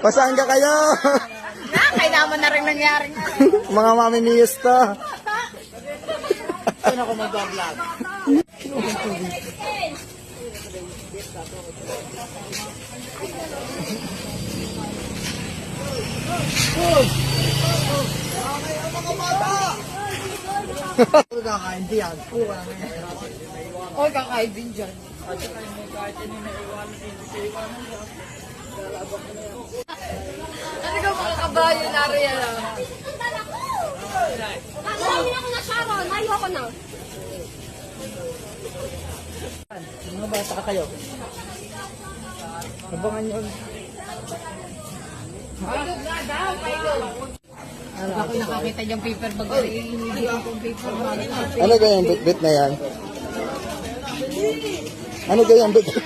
Pasaan ka kayo? Kailangan na rin nangyari. Mga mamimiyos to. Saan ako mag-vlog? Kakain diyan. Oy, kakain din dyan. Ano ka mga kabayo na rin? Kakainin ako na Sharon, ayoko na. Mga bata ka kayo. Abangan nyo. Ako nakakita yung paper bag. Hindi kong paper bag. Ano gayang bit-bit na yan? Ano gayang bit-bit?